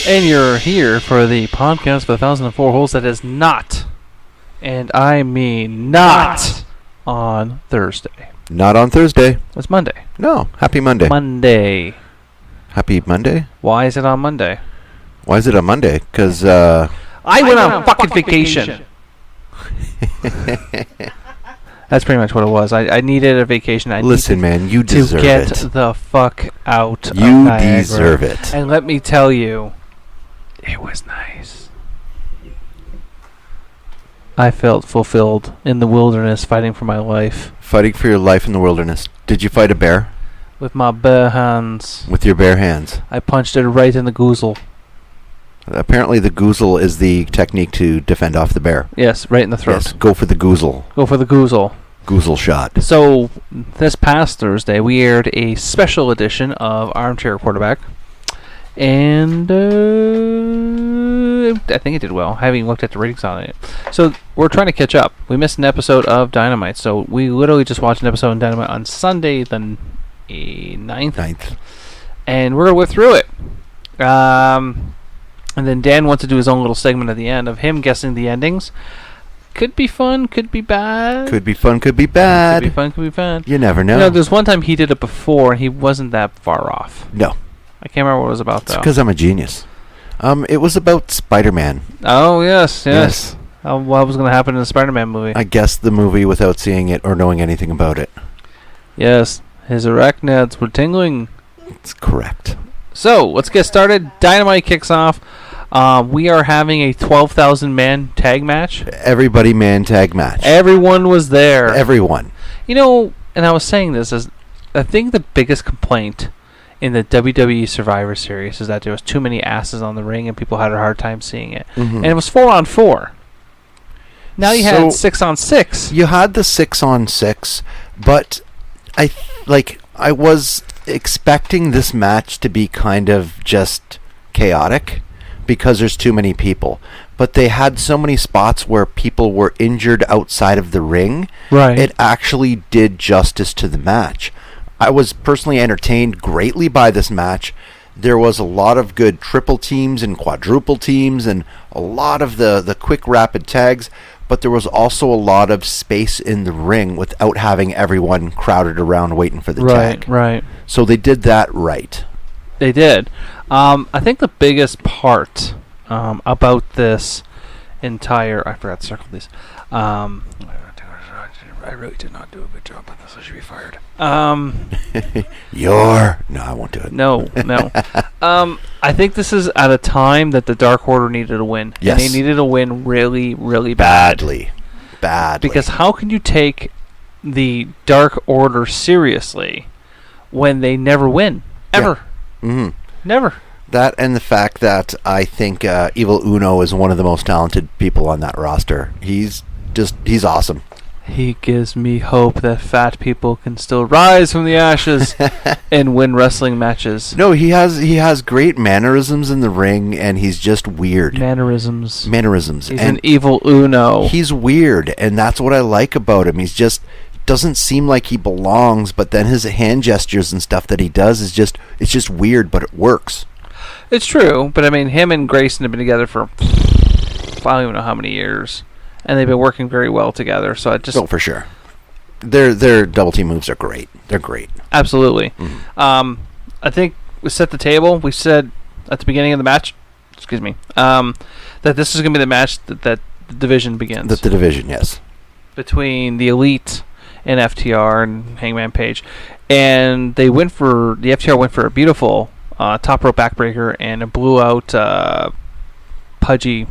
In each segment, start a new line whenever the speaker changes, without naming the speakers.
And you're here for the podcast for 1,004 Holes that is not, and I mean not, on Thursday.
Not on Thursday.
It's Monday.
No, happy Monday.
Monday.
Happy Monday?
Why is it on Monday?
Why is it on Monday? Because,
I went on fucking vacation. That's pretty much what it was. I needed a vacation.
Listen, man, you deserve
to
it.
get the fuck out of
You
Niagara.
deserve it.
And let me tell you, it was nice. I felt fulfilled in the wilderness fighting for my life.
Fighting for your life in the wilderness. Did you fight a bear?
With my bare hands.
With your bare hands.
I punched it right in the goozle.
Apparently the goozle is the technique to defend off the bear.
Yes, right in the throat.
Yes, go for the goozle.
Go for the goozle.
Goozle shot.
So, this past Thursday, we aired a special edition of Armchair Quarterback. And I think it did well. I haven't looked at the ratings on it. So, we're trying to catch up. We missed an episode of Dynamite. So, we literally just watched an episode of Dynamite on Sunday, the 9th. And we're going to whip through it. And then Dan wants to do his own little segment at the end of him guessing the endings. Could be fun, could be bad.
Could be fun, could be bad.
Could be fun, could be bad.
You never know.
You know, there's one time he did it before, and he wasn't that far off.
No.
I can't remember what it was about, though.
It's because I'm a genius. It was about Spider-Man.
Oh, yes. What was going to happen in the Spider-Man movie?
I guessed the movie without seeing it or knowing anything about it.
Yes. His arachnids were tingling.
It's correct.
So, let's get started. Dynamite kicks off. We are having a 12,000-man tag match.
Everybody man tag match.
Everyone was there.
Everyone.
You know, and I was saying this, is I think the biggest complaint in the WWE Survivor Series is that there was too many asses on the ring and people had a hard time seeing it.
Mm-hmm.
And it was 4-on-4. Now you had 6-on-6.
You had the 6-on-6, but I was expecting this match to be kind of just chaotic because there's too many people. But they had so many spots where people were injured outside of the ring.
Right.
It actually did justice to the match. I was personally entertained greatly by this match. There was a lot of good triple teams and quadruple teams and a lot of the quick rapid tags, but there was also a lot of space in the ring without having everyone crowded around waiting for the tag.
Right.
So they did that right.
They did. I think the biggest part about this entire... I forgot to circle these. I really did not do a good job on this. I should be fired. No,
I won't do it.
No. I think this is at a time that the Dark Order needed a win.
Yes.
And they needed a win really, really badly. Because how can you take the Dark Order seriously when they never win? Ever.
Yeah. Mm-hmm.
Never.
That and the fact that I think Evil Uno is one of the most talented people on that roster. He's awesome.
He gives me hope that fat people can still rise from the ashes and win wrestling matches.
No, he has great mannerisms in the ring, and he's just weird.
Mannerisms.
He's
an evil Uno.
He's weird, and that's what I like about him. He's just doesn't seem like he belongs, but then his hand gestures and stuff that he does is just weird, but it works.
It's true, but I mean, him and Grayson have been together for I don't even know how many years. And they've been working very well together, so I just...
Oh, for sure. Their double team moves are great. They're great.
Absolutely. Mm-hmm. I think we set the table. We said at the beginning of the match, that this is going to be the match that the division begins.
The division, yes.
Between the Elite and FTR and Hangman Page. And the FTR went for a beautiful top rope backbreaker and it blew out pudgy...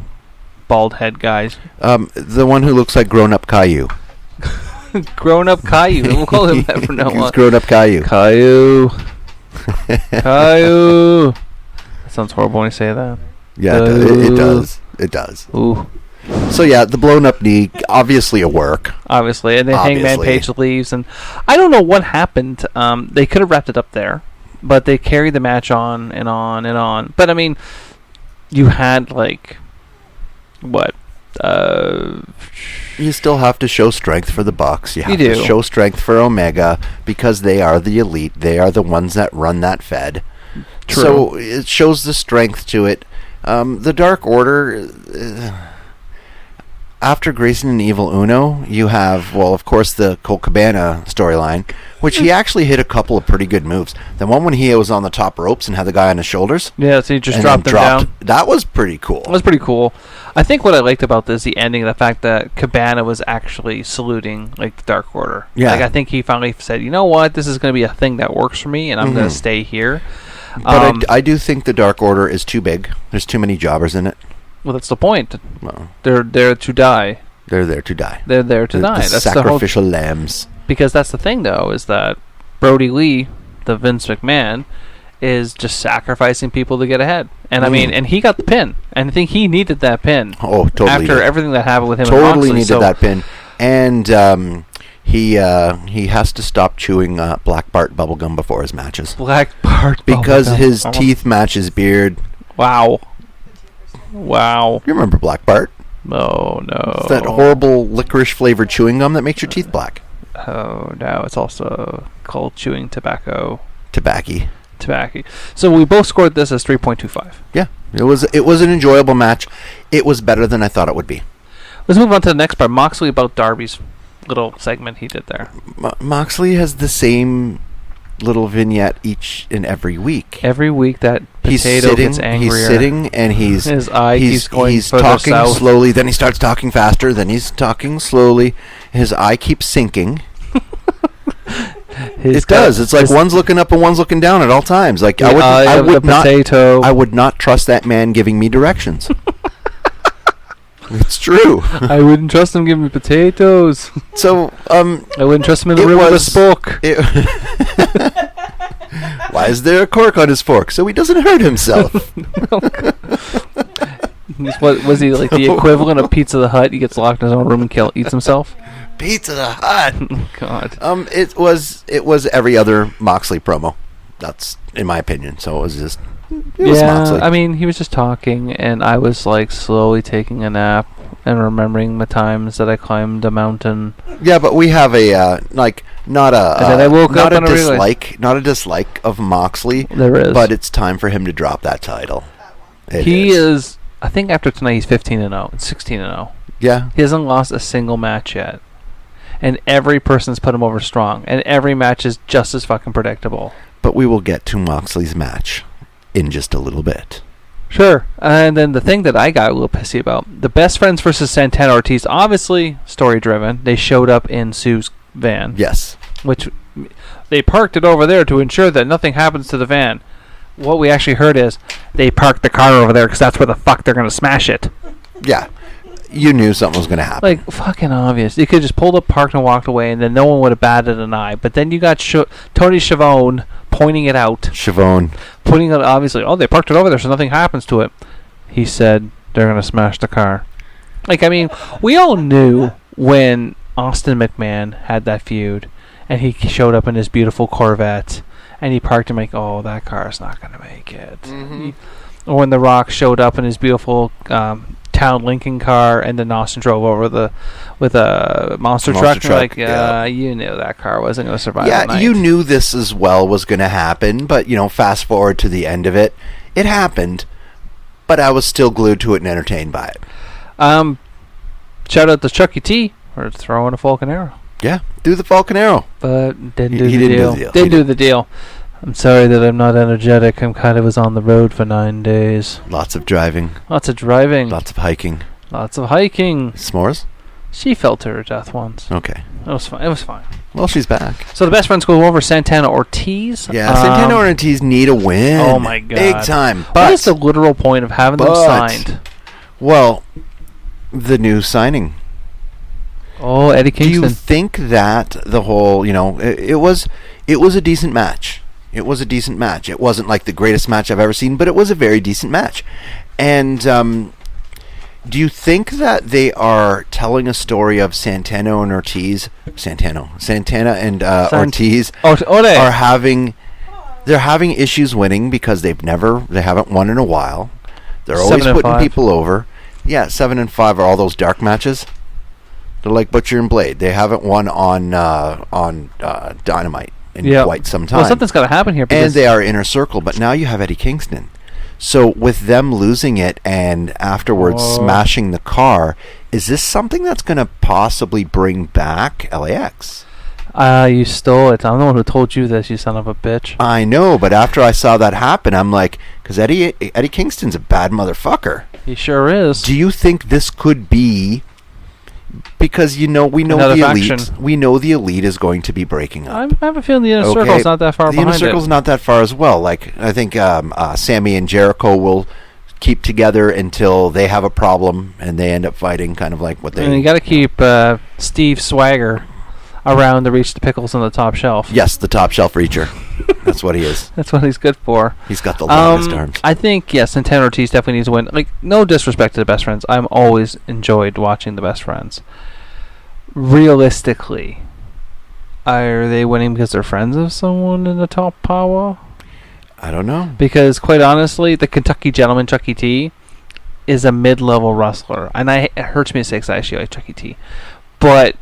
bald head guys.
The one who looks like grown-up Caillou.
Grown-up Caillou. We'll call him that from now on.
He's grown-up Caillou.
Caillou. That sounds horrible when you say that.
Yeah, it does. It does.
Ooh.
So yeah, the blown-up knee, obviously a work.
Obviously, and then Hangman Page leaves, and I don't know what happened. They could have wrapped it up there, but they carried the match on and on and on. But I mean, you had what?
You still have to show strength for the Bucks. You have to show strength for Omega because they are the Elite. They are the ones that run that Fed.
True.
So it shows the strength to it. The Dark Order, after Grayson and Evil Uno, you have, well, of course, the Colt Cabana storyline, which he actually hit a couple of pretty good moves. The one when he was on the top ropes and had the guy on his shoulders.
Yeah, so he just
and
dropped
then
him down.
That was pretty cool.
That was pretty cool. I think what I liked about this, the ending, the fact that Cabana was actually saluting like the Dark Order.
Yeah.
Like, I think he finally said, you know what, this is going to be a thing that works for me, and I'm going to stay here.
But I do think the Dark Order is too big. There's too many jobbers in it.
Well, that's the point.
Well,
They're there to die.
they're there to die.
They're there to die.
The
That's
sacrificial lambs.
Because that's the thing, though, is that Brody Lee, the Vince McMahon, is just sacrificing people to get ahead. And I mean, and he got the pin. And I think he needed that pin.
Oh, totally.
After everything that happened with him
Totally
and Moxley.
needed that pin. And he has to stop chewing Black Bart bubblegum before his matches.
Black Bart
Because
bubblegum.
his teeth match his beard.
Wow. Wow.
You remember Black Bart?
Oh, no.
It's that horrible licorice-flavored chewing gum that makes your teeth black.
Oh, no. It's also called chewing tobacco.
Tobacco.
So we both scored this as 3.25.
Yeah. It was an enjoyable match. It was better than I thought it would be.
Let's move on to the next part. Moxley about Darby's little segment he did there.
Moxley has the same little vignette each and every week.
Every week that potato gets angrier.
He's sitting and
his eye keeps going
he's
further
talking
south.
slowly, then he starts talking faster, then he's talking slowly. His eye keeps sinking. It does. It's like one's looking up and one's looking down at all times. Like I would not trust that man giving me directions. It's true.
I wouldn't trust him giving me potatoes.
So,
I wouldn't trust him in the room with a spook.
Why is there a cork on his fork? So he doesn't hurt himself.
What was he, like the equivalent of Pizza the Hut? He gets locked in his own room and eats himself.
Pizza the Hut.
God.
It was every other Moxley promo. That's in my opinion. So it was Moxley.
I mean, he was just talking, and I was like slowly taking a nap and remembering the times that I climbed a mountain.
Yeah, but we have a not a dislike of Moxley.
There is,
but it's time for him to drop that title.
He is. I think after tonight he's 15-0, 16-0.
Yeah,
he hasn't lost a single match yet, and every person's put him over strong, and every match is just as fucking predictable.
But we will get to Moxley's match in just a little bit.
Sure. And then the thing that I got a little pissy about, the Best Friends versus Santana Ortiz, obviously story driven. They showed up in Sue's van.
Yes.
Which they parked it over there to ensure that nothing happens to the van. What we actually heard is they parked the car over there because that's where the fuck they're going to smash it.
Yeah. You knew something was going to happen.
Like, fucking obvious. You could have just pulled up, parked, and walked away, and then no one would have batted an eye. But then you got Tony Schiavone pointing it out. Pointing it, obviously, they parked it over there so nothing happens to it. He said they're going to smash the car. Like, I mean, we all knew when Austin McMahon had that feud, and he showed up in his beautiful Corvette, and he parked and like, oh, that car's not going to make it.
Mm-hmm.
Or when The Rock showed up in his beautiful Town Lincoln car, and then Austin drove over with a monster truck. Like, you knew that car wasn't going to survive.
Yeah, you knew this as well was going to happen, but fast forward to the end of it, it happened. But I was still glued to it and entertained by it.
Shout out to Chucky T for throwing a Falcon Arrow.
Yeah, do the Falcon Arrow.
But didn't do the deal. I'm sorry that I'm not energetic. Was on the road for 9 days.
Lots of driving.
Lots of hiking.
S'mores?
She fell to her death once.
Okay.
It was fine.
Well, she's back.
So the Best Friends go over Santana Ortiz.
Yeah, Santana Ortiz need a win.
Oh my god.
Big time.
What is the literal point of having them signed?
Well, the new signing.
Oh, Eddie Kingston.
Do you think that the whole, it was a decent match. It was a decent match. It wasn't like the greatest match I've ever seen, but it was a very decent match. And do you think that they are telling a story of Santana and Ortiz? Santana and Ortiz are having issues winning because they haven't won in a while. They're always putting people over. Yeah, 7-5 are all those dark matches. They're like Butcher and Blade. They haven't won on Dynamite in quite some time.
Well, something's got to happen here.
And they are inner circle, but now you have Eddie Kingston. So with them losing it and afterwards smashing the car, is this something that's going to possibly bring back LAX?
You stole it. I'm the one who told you this, you son of a bitch.
I know, but after I saw that happen, I'm like, because Eddie Kingston's a bad motherfucker.
He sure is.
Do you think this could be... Because, we know
Another
the
faction.
elite. We know the elite is going to be breaking up.
I have a feeling the inner circle's not that far behind
The inner circle's not that far as well. Like, I think Sammy and Jericho will keep together until they have a problem and they end up fighting, kind of like what they...
And you got to keep Steve Swagger around to reach the pickles on the top shelf.
Yes, the top shelf reacher. That's what he is.
That's what he's good for.
He's got the longest arms.
I think, yes, Santana Ortiz definitely needs to win. Like, no disrespect to the Best Friends. I'm always enjoyed watching the Best Friends. Realistically, are they winning because they're friends of someone in the top power?
I don't know.
Because, quite honestly, the Kentucky Gentleman, Chucky T, is a mid-level wrestler. And it hurts me to say because I actually like Chucky T. But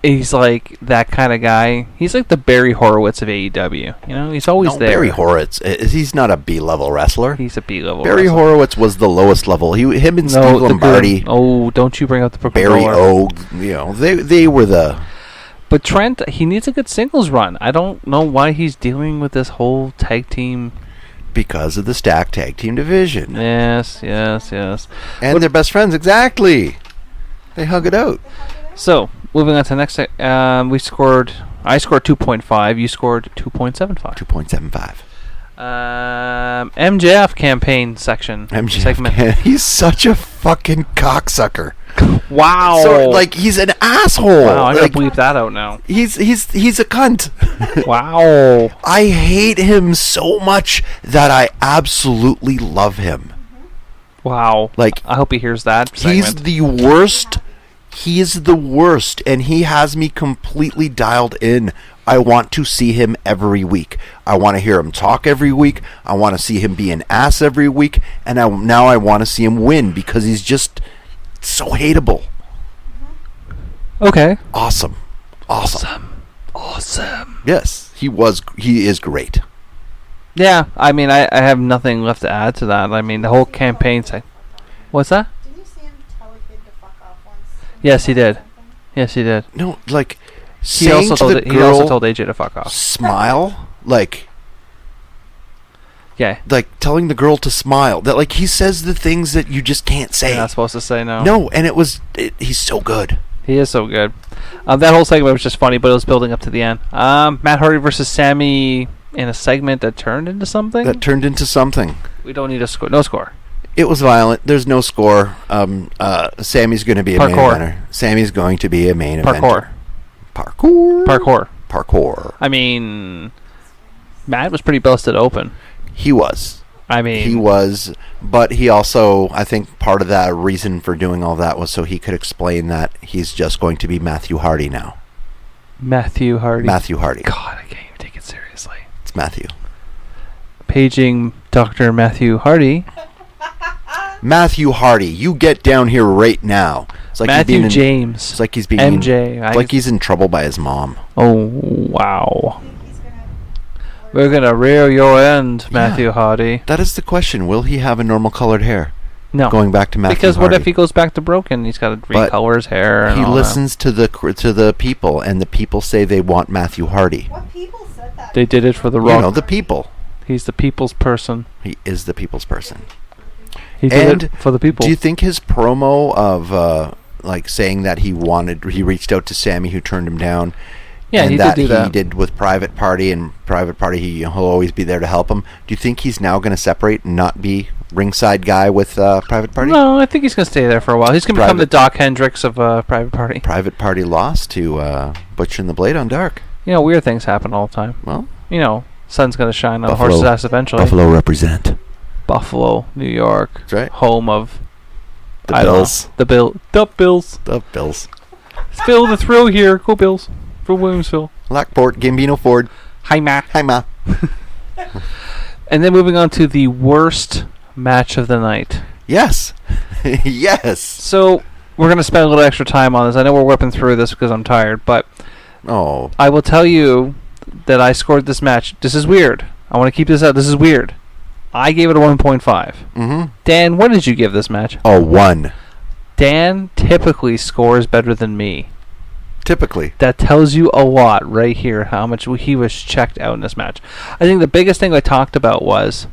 he's like that kind of guy. He's like the Barry Horowitz of AEW. He's always there.
Barry Horowitz, he's not a B-level wrestler.
He's a B-level
Barry
wrestler.
Horowitz was the lowest level. Him and Steve Lombardi.
Don't you bring up the
Barry Ogue. They were the...
But Trent, he needs a good singles run. I don't know why he's dealing with this whole tag team.
Because of the stacked tag team division.
Yes.
And they're best friends, exactly. They hug it out.
So, moving on to the next. I scored 2.5. You scored 2.75.
2.75.
MJF campaign section.
Segment. He's such a fucking cocksucker.
Wow.
So, he's an asshole.
Wow, I gotta bleep that out now.
He's a cunt.
Wow.
I hate him so much that I absolutely love him.
Wow. I hope he hears that segment.
He's the worst. He is the worst, and he has me completely dialed in. I want to see him every week. I want to hear him talk every week. I want to see him be an ass every week, and now I want to see him win because he's just so hateable.
Okay.
Awesome. Yes, he is great.
Yeah, I mean, I have nothing left to add to that. I mean, the whole campaign What's that?
Didn't you see him tell a kid to fuck off once?
Yes, he did.
No,
he also told AJ to fuck off.
Smile,
Yeah.
Telling the girl to smile. That he says the things that you just can't say.
You're not supposed to say no.
No, and he's so good.
He is so good. That whole segment was just funny, but it was building up to the end. Matt Hardy versus Sammy in a segment that turned into something.
We
don't need a score. No score.
It was violent. There's no score. Sammy's going to be a main eventer. Sammy's going to be a main eventer. Parkour.
I mean, Matt was pretty busted open.
He was. But he also, I think part of that reason for doing all that was so he could explain that he's just going to be Matthew Hardy now.
Matthew Hardy.
God,
I can't even take it seriously.
It's Matthew.
Paging Dr. Matthew Hardy.
Matthew Hardy, you get down here right now. It's like
Matthew James.
It's like he's being
MJ.
Like he's in trouble by his mom.
Oh, wow. We're going to rear your end, Matthew Hardy.
That is the question. Will he have a normal colored hair?
No.
Going back to Matthew
Because
Hardy.
what if he goes back to broken? He's got to recolor his hair. And
he
all
listens to the people, and the people say they want Matthew Hardy.
What people said that?
They did it for the wrong...
the people.
He's the people's person.
He is the people's person.
He did it for the people.
Do you think his promo of saying that he reached out to Sammy who turned him down?
Yeah,
and
he did do that.
He did with Private Party, and Private Party, he'll always be there to help him. Do you think he's now going to separate and not be ringside guy with Private Party?
No, I think he's going to stay there for a while. He's going to become the Doc Hendricks of Private Party.
Private Party lost to Butcher and the Blade on Dark.
Weird things happen all the time.
Well,
sun's going to shine on a horse's ass eventually.
Buffalo represent.
Buffalo, New York.
That's right.
Home of...
The Bills.
The Bills.
The Bills.
Feel the thrill here. Go Bills. From Williamsville.
Lockport, Gambino Ford.
Hi, Matt.
Hi, Ma.
And then moving on to the worst match of the night.
Yes. Yes.
So, we're going to spend a little extra time on this. I know we're whipping through this because I'm tired, but... I will tell you that I scored this match. This is weird. I want to keep this out. This is weird. I gave it a 1.5.
Mm-hmm.
Dan, what did you give this match?
A 1.
Dan typically scores better than me.
Typically.
That tells you a lot right here, how much he was checked out in this match. I think the biggest thing I talked about was,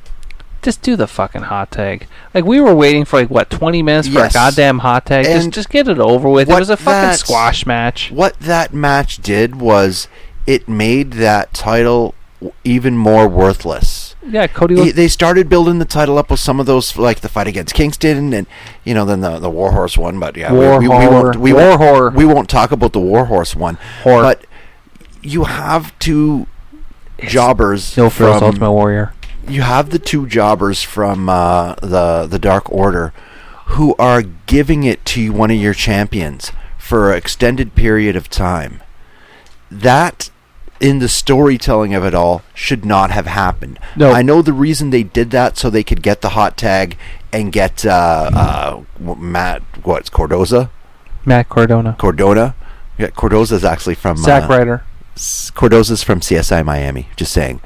just do the fucking hot tag. Like, we were waiting for, 20 minutes for a
Yes.
goddamn hot tag.
And
Just get it over with. It
what
was a fucking
that-
squash match.
What that match did was it made that title even more worthless.
Yeah, Cody looked...
They started building the title up with some of those, like the fight against Kingston, and then the Warhorse one. But yeah, we won't talk about the Warhorse one. But you have two jobbers
No
from
Phil's Ultimate Warrior.
You have the two jobbers from the Dark Order who are giving it to one of your champions for an extended period of time. That, in the storytelling of it all, should not have happened.
No.
I know the reason they did that so they could get the hot tag and get Cordoza?
Matt Cardona.
Cordona? Yeah, Cordoza's actually from...
Zack Ryder.
Cordoza's from CSI Miami, just saying.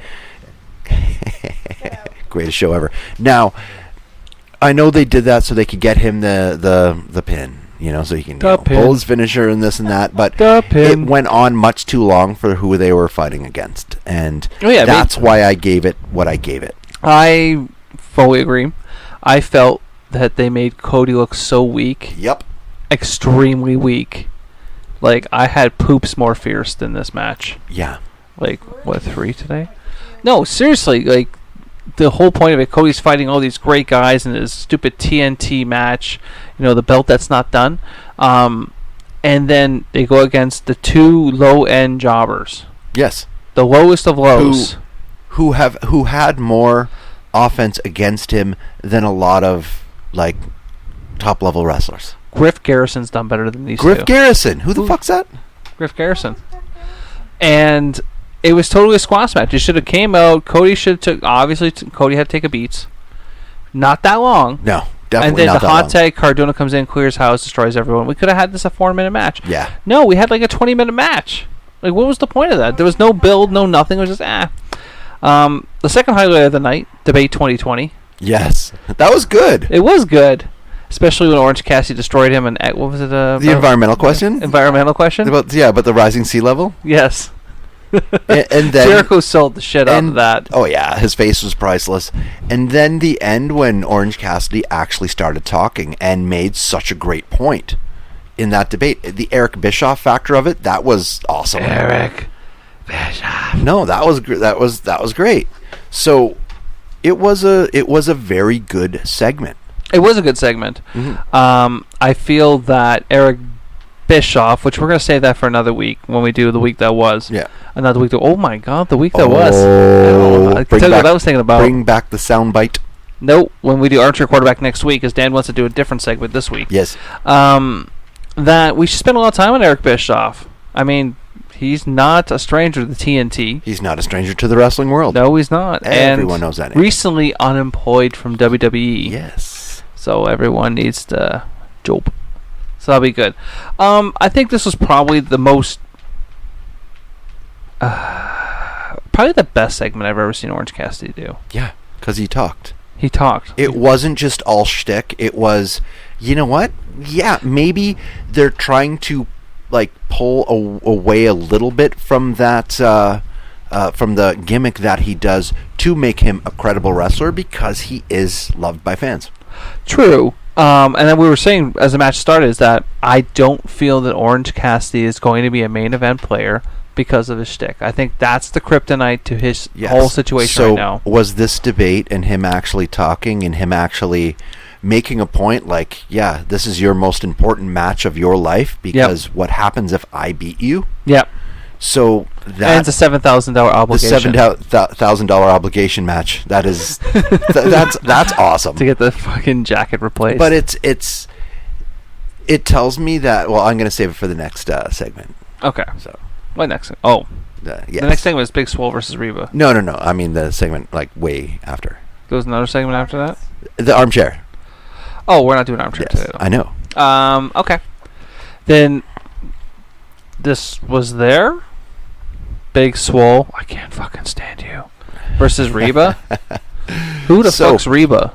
Greatest show ever. Now, I know they did that so they could get him the pin, so he can pull his finisher and this and that, but it went on much too long for who they were fighting against, and that's why I gave it what I gave it.
I fully agree. I felt that they made Cody look so weak.
Yep.
Extremely weak. Like, I had poops more fierce than this match.
Yeah.
3 today? No, seriously, the whole point of it, Cody's fighting all these great guys in his stupid TNT match, the belt that's not done. And then they go against the two low-end jobbers.
Yes.
The lowest of lows.
Who had more offense against him than a lot of, top-level wrestlers.
Griff Garrison's done better than these two.
Griff Garrison? Who the fuck's that?
Griff Garrison. And... it was totally a squash match. It should have came out. Cody should have took... obviously, Cody had to take a beats. Not that long.
No, definitely not that long.
And then the hot tag, Cardona comes in, clears house, destroys everyone. We could have had this a 4-minute match.
Yeah.
No, we had a 20-minute match. What was the point of that? There was no build, no nothing. It was just, The second highlight of the night, Debate 2020.
Yes. That was good.
It was good. Especially when Orange Cassidy destroyed him and... what was it?
The environmental question?
Environmental question?
About the rising sea level?
Yes.
and then
Jericho sold the shit out of that.
Oh yeah, his face was priceless. And then the end when Orange Cassidy actually started talking and made such a great point in that debate. The Eric Bischoff factor of it, that was awesome.
Eric Bischoff.
No, that was great. So it was a very good segment.
It was a good segment.
Mm-hmm.
I feel that Eric Bischoff, which we're going to save that for another week when we do the week that was.
Yeah.
Another week that... oh my god, the week that was. I can tell you what I was thinking about.
Bring back the soundbite.
Nope. When we do Archer Quarterback next week, because Dan wants to do a different segment this week.
Yes.
That we should spend a lot of time on Eric Bischoff. I mean, he's not a stranger to the TNT.
He's not a stranger to the wrestling world.
No, he's not.
Everyone knows that name.
Recently unemployed from WWE.
Yes.
So everyone needs to job. So that'll be good. I think this was probably the most... probably the best segment I've ever seen Orange Cassidy do.
Yeah, because he talked.
He talked.
It wasn't just all shtick. It was, you know what? Yeah, maybe they're trying to pull away a little bit from that, from the gimmick that he does to make him a credible wrestler because he is loved by fans.
True. And then we were saying as the match started is that I don't feel that Orange Cassidy is going to be a main event player because of his shtick. I think that's the kryptonite to his whole situation right now.
So was this debate and him actually talking and him actually making a point this is your most important match of your life because what happens if I beat you?
Yep.
So
and it's a $7,000 obligation.
The $7,000 obligation match. That is that's awesome.
To get the fucking jacket replaced.
But it tells me that. Well, I'm going to save it for the next segment.
Okay.
So
what next? Oh,
yes.
The next segment is Big Swole versus Reba.
No. I mean the segment way after.
Goes another segment after that.
The armchair.
Oh, we're not doing armchair today, though.
I know.
Okay. Then this was there. Big Swole. I can't fucking stand you. Versus Reba. Who the
So-
fuck's Reba?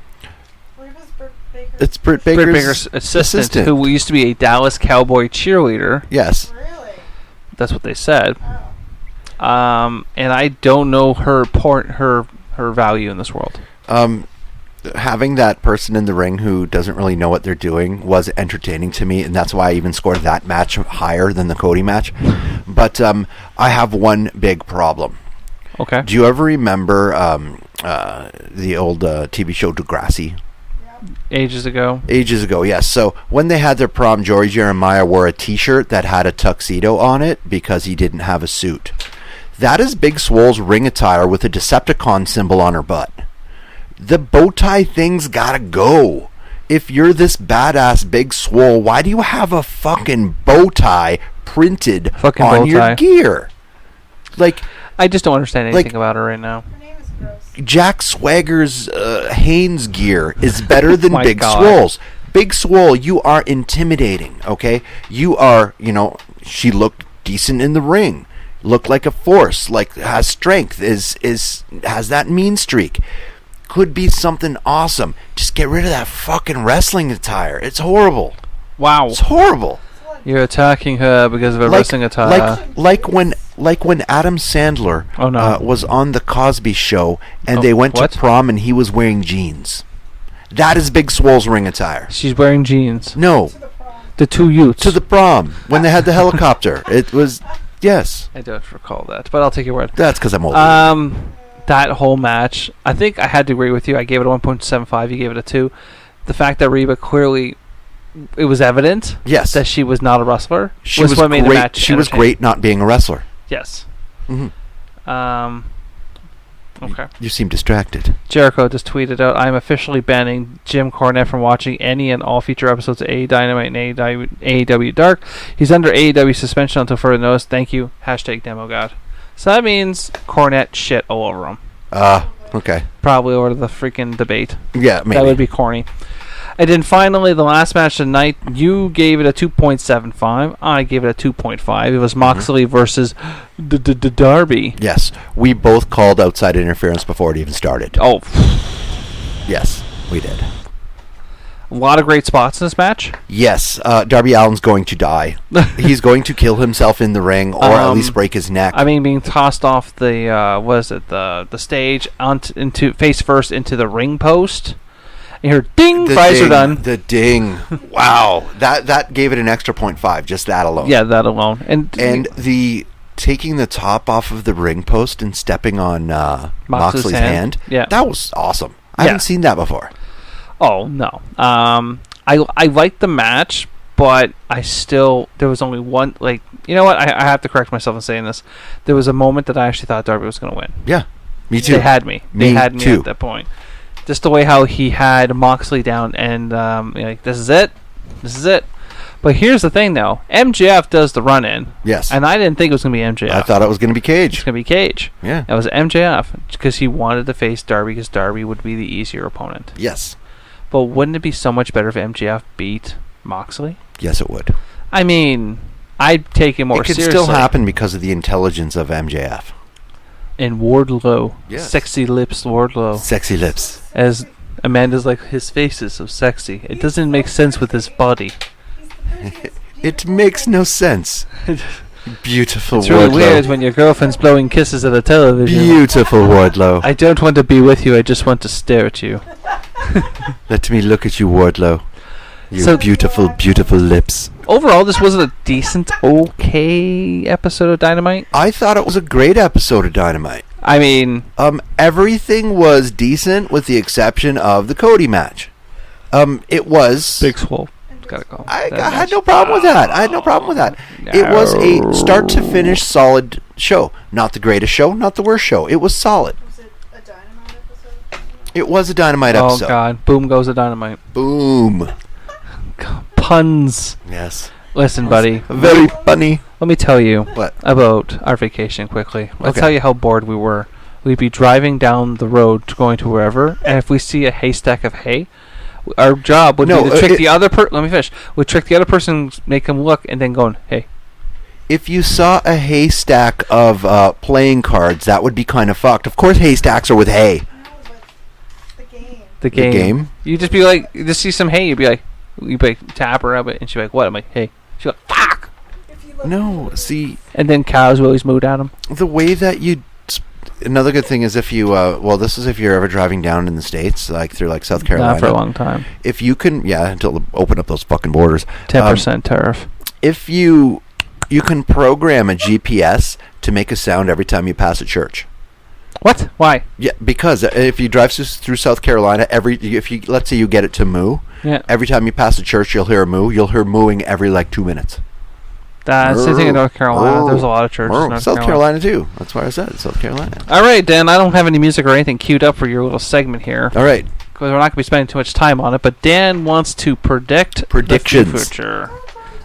Reba's Britt Baker.
It's Britt
Britt
Baker's,
Baker's assistant, who used to be a Dallas Cowboy cheerleader.
Yes.
Really?
That's what they said.
Oh.
And I don't know her value in this world.
Having that person in the ring who doesn't really know what they're doing was entertaining to me, and that's why I even scored that match higher than the Cody match. But I have one big problem.
Okay.
Do you ever remember the old TV show Degrassi?
Ages ago.
Ages ago, yes. So when they had their prom, Joey Jeremiah wore a T-shirt that had a tuxedo on it because he didn't have a suit. That is Big Swole's ring attire with a Decepticon symbol on her butt. The bow tie thing's gotta go. If you're this badass Big Swole, why do you have a fucking bow tie printed
Fucking
on
bow
your
tie.
gear? Like
I just don't understand anything
Like-
about her right now.
Her name is gross.
Jack Swagger's Hanes gear is better than
My
Big
God.
Swole's. Big Swole, you are intimidating, okay? You are, she looked decent in the ring. Looked like a force, like has strength, has that mean streak. Could be something awesome. Just get rid of that fucking wrestling attire. It's horrible.
Wow.
It's horrible.
You're attacking her because of a wrestling attire.
Like when Adam Sandler
Oh, no.
was on the Cosby Show and
Oh,
they went
what?
to prom and he was wearing jeans. That is Big Swole's ring attire.
She's wearing jeans.
No,
To the prom.
The two Utes.
to the prom when they had the helicopter. It was yes.
I don't recall that, but I'll take your word.
That's because I'm old.
That whole match, I think I had to agree with you. I gave it a 1.75. You gave it a 2. The fact that Reba clearly, it was evident
yes,
that she was not a wrestler.
she was
what made the
great.
match
She was
entertaining.
great not being a wrestler.
Yes.
hmm
Okay.
You seem distracted.
Jericho just tweeted out, I'm officially banning Jim Cornette from watching any and all future episodes of A Dynamite and AEW Dark. He's under AEW suspension until further notice. Thank you. Hashtag demo god. So that means Cornette shit all over him.
Okay.
Probably over the freaking debate.
Yeah, maybe.
That would be corny. And then finally, the last match of the night, you gave it a 2.75. I gave it a 2.5. It was Moxley versus Darby.
Yes, we both called outside interference before it even started.
Oh,
Yes, we did.
a lot of great spots in this match.
Yes, Darby Allin's going to die. He's going to kill himself in the ring, or at least break his neck.
I mean, being tossed off the the stage into face first into the ring post. And you hear ding,
The
fries
ding,
are done.
The ding! Wow, that gave it an extra 0.5. Just that alone.
Yeah, that alone. And
the taking the top off of the ring post and stepping on Moxley's hand.
Yeah.
That was awesome. I
Yeah.
haven't seen that before.
Oh no. I liked the match, but there was only one. Like, you know what? I have to correct myself in saying this. There was a moment that I actually thought Darby was going to win.
Yeah, me too.
They had me.
Me
They had me
too.
at that point. Just the way how he had Moxley down and like, this is it. This is it. But here's the thing, though. MJF does the run-in.
Yes.
And I didn't think it was going to be MJF.
I thought it was going to be
It's
Cage.
going to be Cage.
Yeah.
That was MJF because he wanted to face Darby because Darby would be the easier opponent.
Yes.
But wouldn't it be so much better if MJF beat Moxley?
Yes, it would.
I mean, I'd take it more
It could
seriously.
still happen because of the intelligence of MJF.
And Wardlow.
Yes.
Sexy lips Wardlow.
Sexy lips.
As Amanda's like, his face is so sexy. It doesn't make sense with his body.
It makes no sense. Beautiful
It's really
Wardlow.
weird when your girlfriend's blowing kisses at the television.
Beautiful Wardlow.
I don't want to be with you, I just want to stare at you.
Let me look at you, Wardlow. You
So-
beautiful, beautiful lips.
Overall, this was a decent, okay episode of Dynamite.
I thought it was a great episode of Dynamite.
I mean,
Everything was decent with the exception of the Cody match. It was.
Big Swole. Gotta go.
I had no problem with that. I had no problem with that.
No.
It was a start to finish solid show. Not the greatest show, not the worst show. It was solid.
Was it a Dynamite episode?
It was a Dynamite
Oh
episode.
god, boom goes the Dynamite.
Boom.
Puns.
Yes.
Listen, buddy.
Very funny.
Let me tell you
What?
about our vacation quickly. I'll
Okay.
tell you how bored we were. We'd be driving down the road going to wherever, and if we see a haystack of hay, our job would
No,
be to trick the other person. Let me finish. We'd trick the other person, make them look, and then going, hey.
If you saw a haystack of playing cards, that would be kind of fucked. Of course, haystacks are with hay.
No, but the
The game. You just be like, you just see some hay. You'd be like tap her up it, and she'd be like, what? I'm like, hey. She's like, fuck.
No, see.
And then cows will always mooed at him.
The way that you. Another good thing is if you. This is if you're ever driving down in the States, like through like South Carolina.
Not for a long time.
If you can, until they open up those fucking borders.
10% tariff.
If you can program a GPS to make a sound every time you pass a church.
What? Why?
Yeah, because if you drive through South Carolina, let's say you get it to moo, every time you pass a church, you'll hear a moo. You'll hear mooing every like 2 minutes.
That's the thing in North Carolina. There's a lot of churches in North
South Carolina too. That's why I said South Carolina.
All right, Dan. I don't have any music or anything queued up for your little segment here.
All right.
Because we're not going to be spending too much time on it. But Dan wants to predict
predictions.
The future.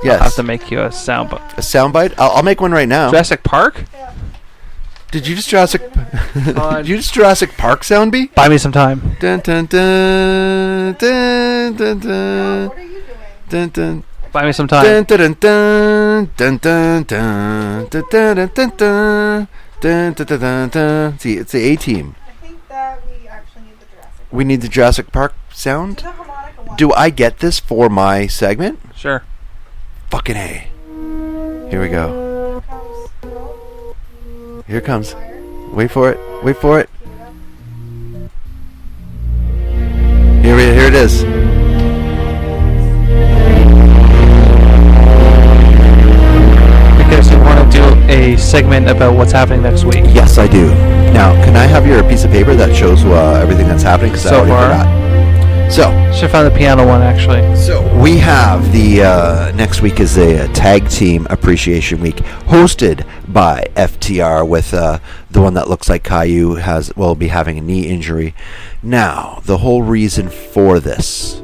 Yes.
I'll have to make you a soundbite.
A soundbite? I'll make one right now.
Jurassic Park?
Yeah.
Did you just Jurassic Park sound be?
Buy me some time.
Dun dun dun dun dun dun.
What are you doing?
Dun dun.
Buy me some time.
Dun dun dun dun dun dun dun dun dun dun dun dun dun dun dun. See, it's the A-Team.
I think that we actually need the Jurassic.
We need the Jurassic Park sound?
Do the harmonica one.
Do I get this for my segment?
Sure.
Fucking A. Here we go. Here it comes. Wait for it. Wait for it. Here it is.
Because you want to do a segment about what's happening next week.
Yes, I do. Now, can I have your piece of paper that shows everything that's happening? 'Cause
So
I already
far?
forgot. So,
Should have found the piano one, actually.
So we have the next week is a tag team appreciation week hosted by FTR with the one that looks like Caillou will be having a knee injury. Now, the whole reason for this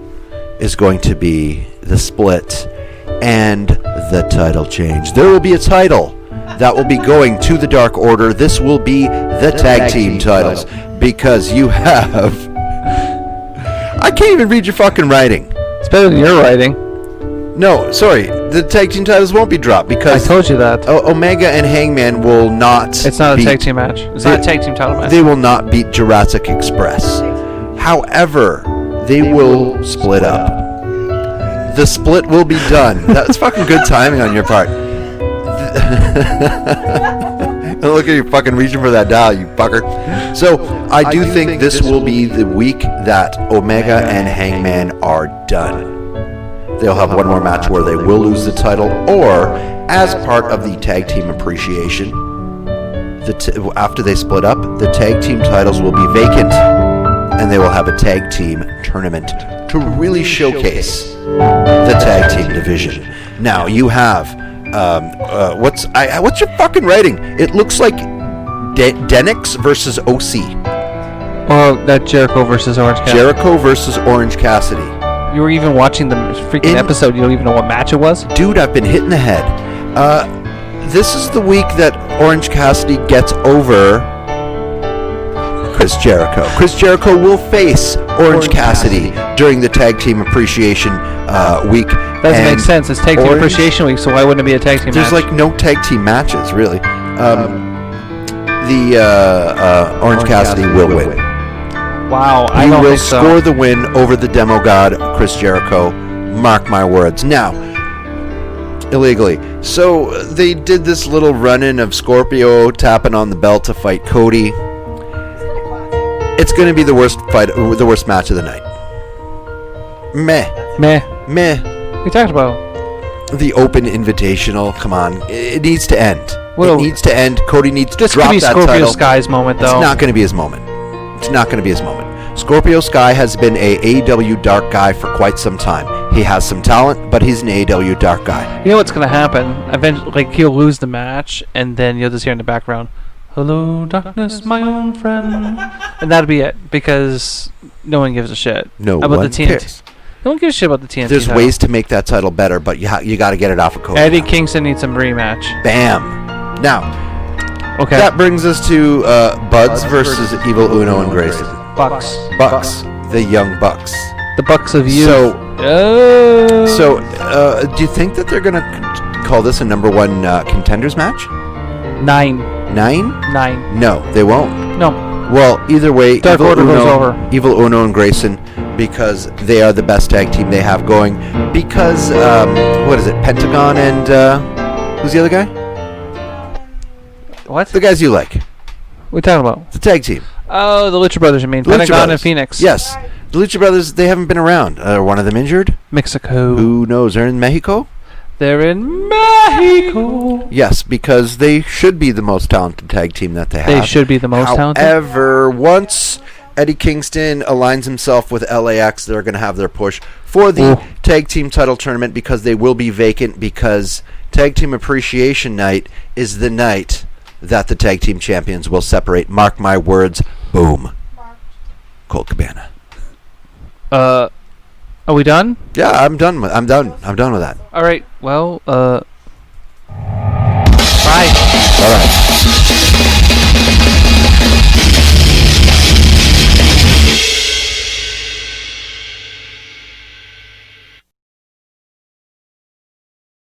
is going to be the split and the title change. There will be a title that will be going to the Dark Order. This will be the tag team titles because you have... I can't even read your fucking writing.
It's better than your writing.
No, sorry. The tag team titles won't be dropped because
I told you that.
Omega and Hangman will not.
It's not a tag team match. It's not a tag team title match.
They will not beat Jurassic Express. However, they will split up. The split will be done. That's fucking good timing on your part. Look at you fucking reaching for that dial, you fucker. So, I do think this will be the week that Omega and Hangman are done. They'll have one more match where they will lose the title, or as part of the tag team appreciation, after they split up, the tag team titles will be vacant, and they will have a tag team tournament to really showcase the tag team division. Now, you have... what's your fucking writing? It looks like Denix versus OC.
Or that Jericho versus Orange Cassidy.
Jericho versus Orange Cassidy.
You were even watching the freaking episode. You don't even know what match it was?
Dude, I've been hit in the head. This is the week that Orange Cassidy gets over Chris Jericho. Chris Jericho will face Orange Cassidy during the Tag Team Appreciation week.
Doesn't make sense. It's Tag Team Appreciation Week, so why wouldn't it be a tag team
There's
match?
like no tag team matches, really. Orange Cassidy will win.
Wow, I
He
don't
will
think so.
score the win over the demo god, Chris Jericho. Mark my words. Now, illegally. So they did this little run-in of Scorpio tapping on the belt to fight Cody. It's going to be the worst match of the night. Meh.
What are you talking about?
The Open Invitational. Come on, it needs to end.
Well,
it needs to end. Cody needs to
This
drop
could be
that
Scorpio
title.
Sky's moment, though.
It's not going to be his moment. It's not going to be his moment. Scorpio Sky has been a AEW dark guy for quite some time. He has some talent, but he's an AEW dark guy.
You know what's going to happen? Eventually, like, he'll lose the match, and then you'll just hear in the background, "Hello, darkness, my own friend," and that'll be it because no one gives a shit about the TNT.
Cares.
No one gives a shit about the TNT.
There's
title.
ways to make that title better, but you got to get it off of Cody.
Eddie Kingston needs some rematch.
Bam. Now,
Okay.
that brings us to Buds versus Evil Uno and Grayson.
Bucks.
Bucks, the Young Bucks.
The Bucks of you.
So,
So,
do you think that they're gonna call this a number one contenders match?
9.
9?
9.
No, they won't.
No.
Well, either way,
Dark Order goes over.
Evil Uno and Grayson, because they are the best tag team they have going. Because, what is it, Pentagon and, who's the other guy?
What?
The guys you like.
What are you talking about?
The tag team.
Oh, the Lucha Brothers, you mean.
The Lucha
Pentagon and
Brothers.
Phoenix.
Yes. The Lucha Brothers, they haven't been around. Are one of them injured?
Mexico.
Who knows? They're in Mexico?
They're in Mexico.
Yes, because they should be the most talented tag team that they have.
They should be the most talented.
However, once Eddie Kingston aligns himself with LAX, they're going to have their push for the tag team title tournament, because they will be vacant, because Tag Team Appreciation Night is the night that the tag team champions will separate. Mark my words. Boom. Colt Cabana.
Are we done?
Yeah, I'm done with that.
All right. Well, bye.
All right.